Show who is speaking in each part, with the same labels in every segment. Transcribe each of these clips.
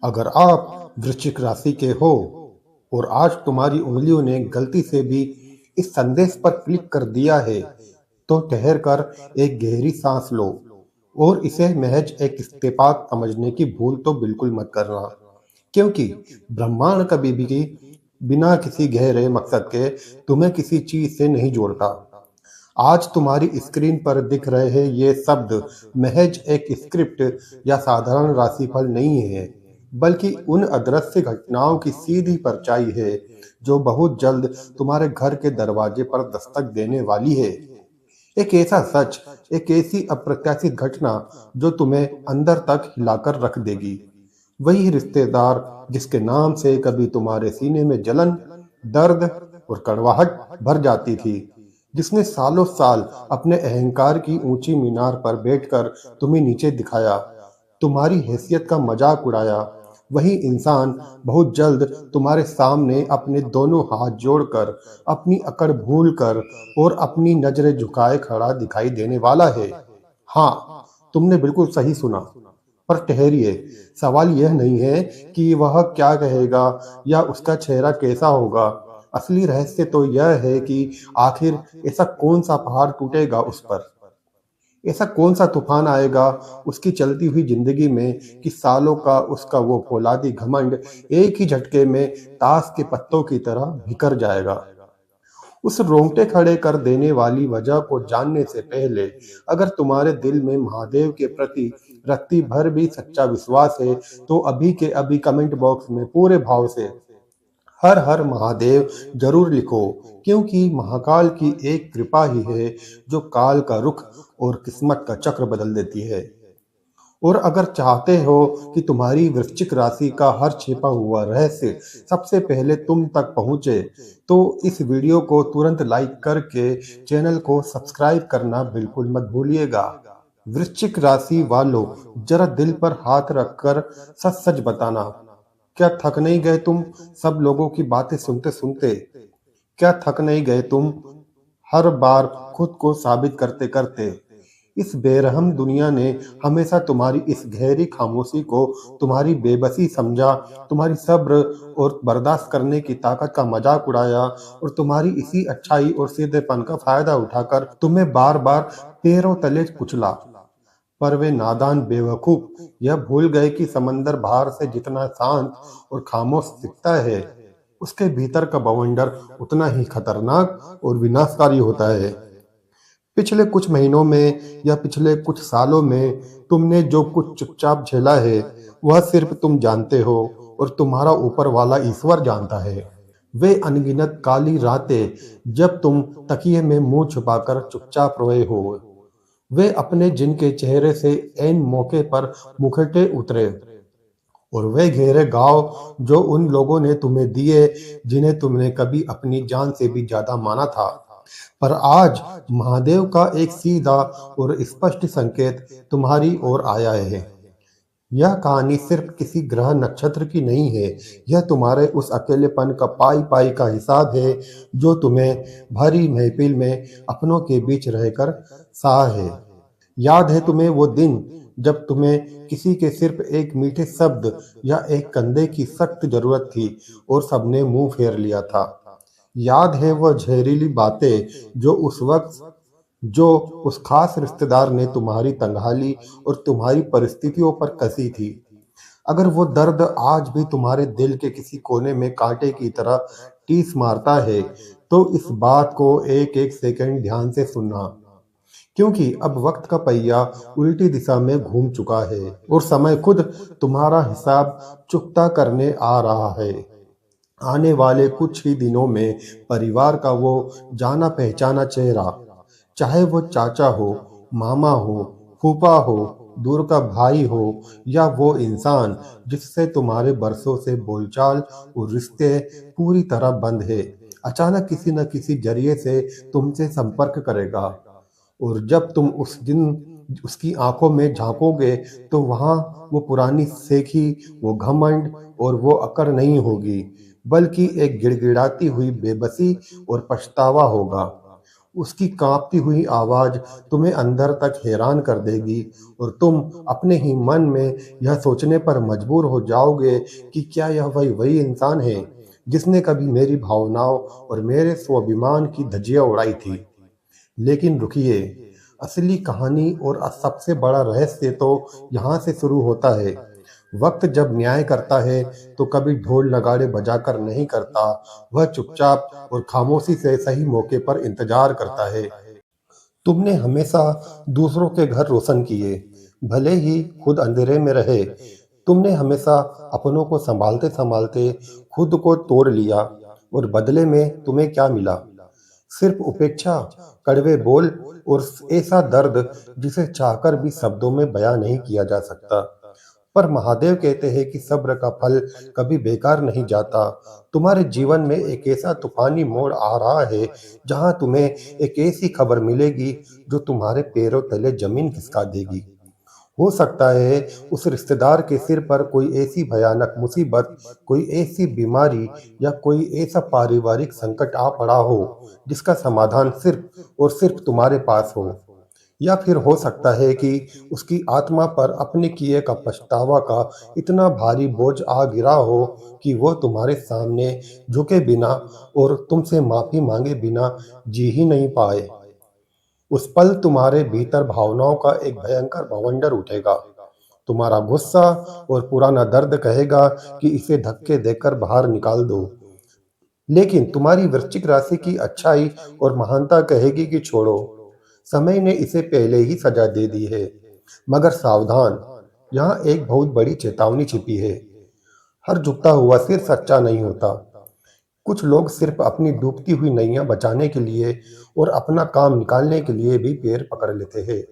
Speaker 1: अगर आप वृश्चिक राशि के हो और आज तुम्हारी उंगलियों ने गलती से भी इस संदेश पर क्लिक कर दिया है, तो ठहर कर एक गहरी सांस लो और इसे महज एक इत्तेफाक समझने की भूल तो बिल्कुल मत करना, क्योंकि ब्रह्मांड कभी भी बिना किसी गहरे मकसद के तुम्हें किसी चीज से नहीं जोड़ता। आज तुम्हारी स्क्रीन पर दिख रहे हैं ये शब्द महज एक स्क्रिप्ट या साधारण राशिफल नहीं है, बल्कि उन अदृश्य घटनाओं की सीधी परछाई है जो बहुत जल्द तुम्हारे घर के दरवाजे पर दस्तक देने वाली है। एक ऐसा सच, एक ऐसी अप्रत्याशित घटना जो तुम्हें अंदर तक हिलाकर रख देगी। वही रिश्तेदार जिसके नाम से कभी तुम्हारे सीने में जलन, दर्द और कड़वाहट भर जाती थी, जिसने सालों साल अपने अहंकार की ऊंची मीनार पर बैठकर तुम्हें नीचे दिखाया, तुम्हारी हैसियत का मजाक उड़ाया। वही इंसान बहुत जल्द तुम्हारे सामने अपने दोनों हाथ जोड़कर, अपनी अकड़ भूलकर और अपनी नजरें झुकाए खड़ा दिखाई देने वाला है। हाँ, तुमने बिल्कुल सही सुना। पर ठहरिए, सवाल यह नहीं है कि वह क्या कहेगा या उसका चेहरा कैसा होगा। असली रहस्य तो यह है कि आखिर ऐसा कौन सा पहाड़ टूटेगा उस पर, ऐसा कौन सा तूफान आएगा उसकी चलती हुई जिंदगी में कि सालों का उसका वो फौलादी घमंड एक ही झटके में ताश के पत्तों की तरह बिखर जाएगा। उस रोंगटे खड़े कर देने वाली वजह को जानने से पहले, अगर तुम्हारे दिल में महादेव के प्रति रत्ती भर भी सच्चा विश्वास है, तो अभी के अभी कमेंट बॉक्स में पूरे भाव से हर हर महादेव जरूर लिखो, क्योंकि महाकाल की एक कृपा ही है जो काल का रुख और किस्मत का चक्र बदल देती है। और अगर चाहते हो कि तुम्हारी वृश्चिक राशि का हर छिपा हुआ रहस्य सबसे पहले तुम तक पहुंचे, तो इस वीडियो को तुरंत लाइक करके चैनल को सब्सक्राइब करना बिल्कुल मत भूलिएगा। वृश्चिक राशि वालों, जरा दिल पर हाथ रखकर सच सच बताना, क्या थक नहीं गए तुम सब लोगों की बातें सुनते सुनते? क्या थक नहीं गए तुम हर बार खुद को साबित करते करते? इस बेरहम दुनिया ने हमेशा तुम्हारी इस गहरी खामोशी को तुम्हारी बेबसी समझा, तुम्हारी सब्र और बर्दाश्त करने की ताकत का मजाक उड़ाया और तुम्हारी इसी अच्छाई और सीधेपन का फायदा उठाकर तुम्हें बार बार पैरों तले कुचला। पर वे नादान बेवकूफ यह भूल गए कि समंदर बाहर से जितना शांत और खामोश दिखता है, उसके भीतर का बवंडर उतना ही खतरनाक और विनाशकारी होता है। पिछले कुछ महीनों में या पिछले कुछ सालों में तुमने जो कुछ चुपचाप झेला है, वह सिर्फ तुम जानते हो और तुम्हारा ऊपर वाला ईश्वर जानता है। वे अनगिनत काली रातें जब तुम तकिए में मुंह छुपाकर चुपचाप रोए हो, वे अपने जिनके चेहरे से ऐन मौके पर मुखटे उतरे, और वे घेरे गांव जो उन लोगों ने तुम्हें दिए जिन्हें तुमने कभी अपनी जान से भी ज्यादा माना था। पर आज महादेव का एक सीधा और स्पष्ट संकेत तुम्हारी ओर आया है। यह कहानी सिर्फ किसी ग्रह नक्षत्र की नहीं है, यह तुम्हारे उस अकेलेपन का पाई पाई का हिसाब है जो तुम्हें भरी महफिल में अपनों के बीच रहकर सहा है। याद है तुम्हें वो दिन जब तुम्हें किसी के सिर्फ एक मीठे शब्द या एक कंधे की सख्त जरूरत थी और सबने मुंह फेर लिया था? याद है वह जहरीली बातें जो उस खास रिश्तेदार ने तुम्हारी तंगहाली और तुम्हारी परिस्थितियों पर कसी थी? अगर वो दर्द आज भी तुम्हारे दिल के किसी कोने में कांटे की तरह टीस मारता है, तो इस बात को एक एक सेकंड ध्यान से सुनना, क्योंकि अब वक्त का पहिया उल्टी दिशा में घूम चुका है और समय खुद तुम्हारा हिसाब चुकता करने आ रहा है। आने वाले कुछ ही दिनों में परिवार का वो जाना पहचाना चेहरा, चाहे वो चाचा हो, मामा हो, फूफा हो, दूर का भाई हो, या वो इंसान जिससे तुम्हारे बरसों से बोलचाल और रिश्ते पूरी तरह बंद है, अचानक किसी न किसी जरिए से तुमसे संपर्क करेगा। और जब तुम उस दिन उसकी आंखों में झांकोगे, तो वहां वो पुरानी सेखी, वो घमंड और वो अकड़ नहीं होगी, बल्कि एक गिड़गिड़ाती हुई बेबसी और पछतावा होगा। उसकी कांपती हुई आवाज तुम्हें अंदर तक हैरान कर देगी और तुम अपने ही मन में यह सोचने पर मजबूर हो जाओगे कि क्या यह वही वही इंसान है जिसने कभी मेरी भावनाओं और मेरे स्वाभिमान की धज्जियां उड़ाई थी। लेकिन रुकिए, असली कहानी और सबसे बड़ा रहस्य तो यहाँ से शुरू होता है। वक्त जब न्याय करता है तो कभी ढोल नगाड़े बजाकर नहीं करता, वह चुपचाप और खामोशी से सही मौके पर इंतजार करता है। तुमने हमेशा दूसरों के घर रोशन किए, भले ही खुद अंधेरे में रहे। तुमने हमेशा अपनों को संभालते संभालते खुद को तोड़ लिया, और बदले में तुम्हें क्या मिला? सिर्फ उपेक्षा, कड़वे बोल और ऐसा दर्द जिसे चाहकर भी शब्दों में बयां नहीं किया जा सकता। पर महादेव कहते हैं कि सब्र का फल कभी बेकार नहीं जाता। तुम्हारे जीवन में एक ऐसा तूफानी मोड़ आ रहा है जहां तुम्हें एक ऐसी खबर मिलेगी जो तुम्हारे पैरों तले जमीन खिसका देगी। हो सकता है उस रिश्तेदार के सिर पर कोई ऐसी भयानक मुसीबत, कोई ऐसी बीमारी या कोई ऐसा पारिवारिक संकट आ पड़ा हो जिसका समाधान सिर्फ और सिर्फ तुम्हारे पास हो। या फिर हो सकता है कि उसकी आत्मा पर अपने किए का पछतावा का इतना भारी बोझ आ गिरा हो कि वो तुम्हारे सामने झुके बिना और तुमसे माफी मांगे बिना जी ही नहीं पाए। उस पल तुम्हारे भीतर भावनाओं का एक भयंकर बवंडर उठेगा। तुम्हारा गुस्सा और पुराना दर्द कहेगा कि इसे धक्के देकर बाहर निकाल दो, लेकिन तुम्हारी वृश्चिक राशि की अच्छाई और महानता कहेगी कि छोड़ो, समय ने इसे पहले ही सजा दे दी है। मगर सावधान, यहाँ एक बहुत बड़ी चेतावनी छिपी है। हर झुकता हुआ सिर सच्चा नहीं होता। कुछ लोग सिर्फ अपनी डूबती हुई नैया बचाने के लिए और अपना काम निकालने के लिए भी पैर पकड़ लेते हैं।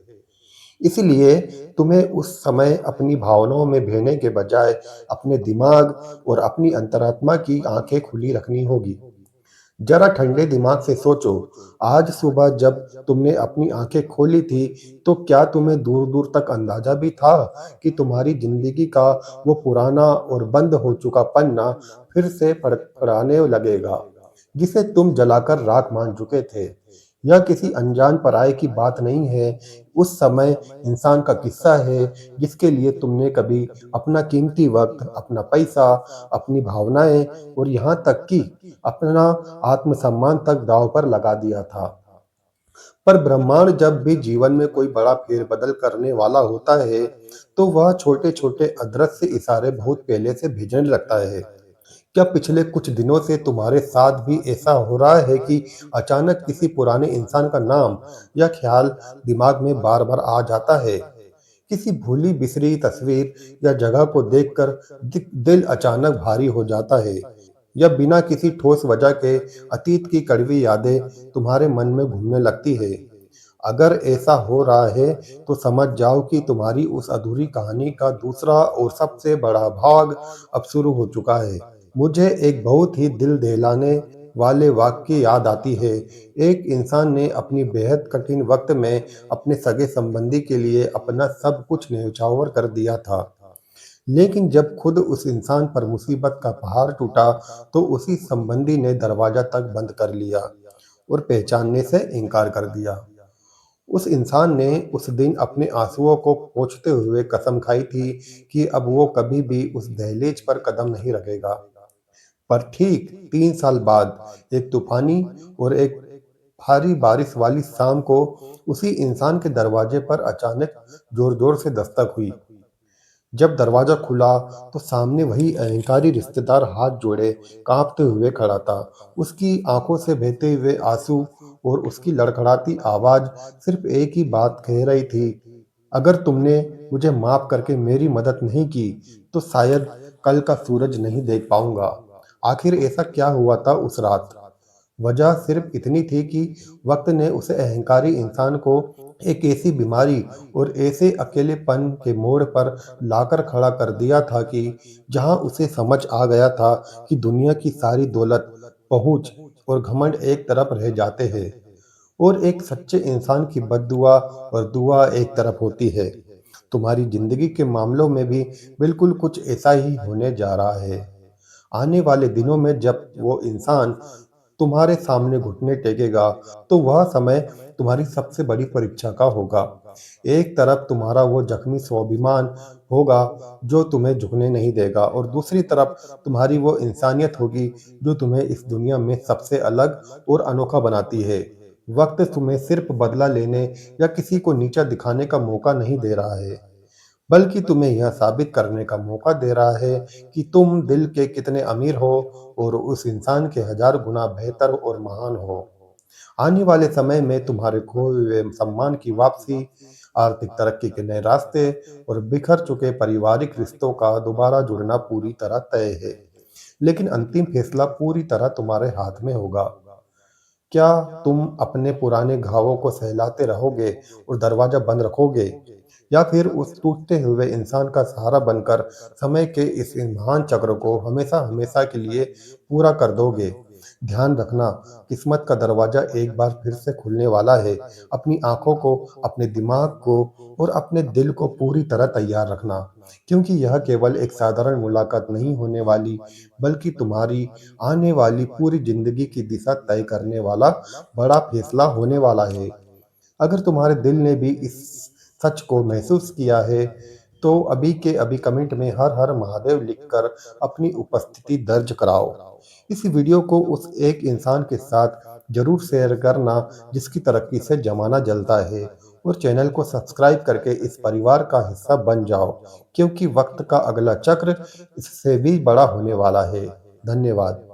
Speaker 1: इसलिए तुम्हें उस समय अपनी भावनाओं में बहने के बजाय अपने दिमाग और अपनी अंतरात्मा की आंखें खुली रखनी होगी। जरा ठंडे दिमाग से सोचो, आज सुबह जब तुमने अपनी आंखें खोली थी तो क्या तुम्हें दूर दूर तक अंदाजा भी था कि तुम्हारी जिंदगी का वो पुराना और बंद हो चुका पन्ना फिर से फड़फड़ाने लगेगा, जिसे तुम जलाकर राख मान चुके थे? यह किसी अनजान पराये की बात नहीं है। उस समय इंसान का किस्सा है जिसके लिए तुमने कभी अपना कीमती वक्त, अपना पैसा, अपनी भावनाएं और यहाँ तक कि अपना आत्मसम्मान तक दांव पर लगा दिया था। पर ब्रह्मांड जब भी जीवन में कोई बड़ा फेरबदल करने वाला होता है तो वह छोटे छोटे अदृश्य इशारे बहुत पहले से भेजने लगता है। क्या पिछले कुछ दिनों से तुम्हारे साथ भी ऐसा हो रहा है कि अचानक किसी पुराने इंसान का नाम या ख्याल दिमाग में बार बार आ जाता है? किसी भूली बिसरी तस्वीर या जगह को देखकर दिल अचानक भारी हो जाता है, या बिना किसी ठोस वजह के अतीत की कड़वी यादें तुम्हारे मन में घूमने लगती है? अगर ऐसा हो रहा है तो समझ जाओ कि तुम्हारी उस अधूरी कहानी का दूसरा और सबसे बड़ा भाग अब शुरू हो चुका है। मुझे एक बहुत ही दिल दहलाने वाले वाक्य याद आती है। एक इंसान ने अपनी बेहद कठिन वक्त में अपने सगे संबंधी के लिए अपना सब कुछ न्यौछावर कर दिया था। लेकिन जब खुद उस इंसान पर मुसीबत का पहाड़ टूटा तो उसी संबंधी ने दरवाजा तक बंद कर लिया और पहचानने से इनकार कर दिया। उस इंसान ने उस दिन अपने आंसुओं को पोंछते हुए कसम खाई थी कि अब वो कभी भी उस दहलीज पर कदम नहीं रखेगा। पर ठीक 3 साल बाद एक तूफानी और एक भारी बारिश वाली शाम को उसी इंसान के दरवाजे पर अचानक जोर जोर से दस्तक हुई। जब दरवाजा खुला तो सामने वही अहंकारी रिश्तेदार हाथ जोड़े कांपते हुए खड़ा था। उसकी आंखों से बहते हुए आंसू और उसकी लड़खड़ाती आवाज सिर्फ एक ही बात कह रही थी, अगर तुमने मुझे माफ करके मेरी मदद नहीं की तो शायद कल का सूरज नहीं देख पाऊंगा। आखिर ऐसा क्या हुआ था उस रात? वजह सिर्फ इतनी थी कि वक्त ने उसे अहंकारी इंसान को एक ऐसी बीमारी और ऐसे अकेलेपन के मोड़ पर लाकर खड़ा कर दिया था कि जहां उसे समझ आ गया था कि दुनिया की सारी दौलत, पहुंच और घमंड एक तरफ रह जाते हैं और एक सच्चे इंसान की बद्दुआ और दुआ एक तरफ होती है। तुम्हारी जिंदगी के मामलों में भी बिल्कुल कुछ ऐसा ही होने जा रहा है। आने वाले दिनों में जब वो इंसान तुम्हारे सामने घुटने टेकेगा, तो वह समय तुम्हारी सबसे बड़ी परीक्षा का होगा। एक तरफ तुम्हारा वो जख्मी स्वाभिमान होगा जो तुम्हें झुकने नहीं देगा, और दूसरी तरफ तुम्हारी वो इंसानियत होगी जो तुम्हें इस दुनिया में सबसे अलग और अनोखा बनाती है। वक्त तुम्हें सिर्फ बदला लेने या किसी को नीचा दिखाने का मौका नहीं दे रहा है, बल्कि तुम्हें यह साबित करने का मौका दे रहा है कि तुम दिल के कितने अमीर हो और उस इंसान के हजार गुना बेहतर और महान हो। आने वाले समय में तुम्हारे खोए हुए सम्मान की वापसी, आर्थिक तरक्की के नए रास्ते और बिखर चुके पारिवारिक रिश्तों का दोबारा जुड़ना पूरी तरह तय है। लेकिन अंतिम फैसला पूरी तरह तुम्हारे हाथ में होगा। क्या तुम अपने पुराने घावों को सहलाते रहोगे और दरवाजा बंद रखोगे, या फिर उस टूटते हुए इंसान का सहारा बनकर समय के इस महान चक्र को हमेशा हमेशा के लिए पूरा कर दोगे? ध्यान रखना, किस्मत का दरवाजा एक बार फिर से खुलने वाला है। अपनी आंखों को, अपने दिमाग को और अपने दिल को पूरी तरह तैयार रखना, क्योंकि यह केवल एक साधारण मुलाकात नहीं होने वाली, बल्कि तुम्हारी आने वाली पूरी जिंदगी की दिशा तय करने वाला बड़ा फैसला होने वाला है। अगर तुम्हारे दिल ने भी इस सच को महसूस किया है, तो अभी के अभी कमेंट में हर हर महादेव लिखकर अपनी उपस्थिति दर्ज कराओ। इस वीडियो को उस एक इंसान के साथ जरूर शेयर करना जिसकी तरक्की से जमाना जलता है, और चैनल को सब्सक्राइब करके इस परिवार का हिस्सा बन जाओ, क्योंकि वक्त का अगला चक्र इससे भी बड़ा होने वाला है। धन्यवाद।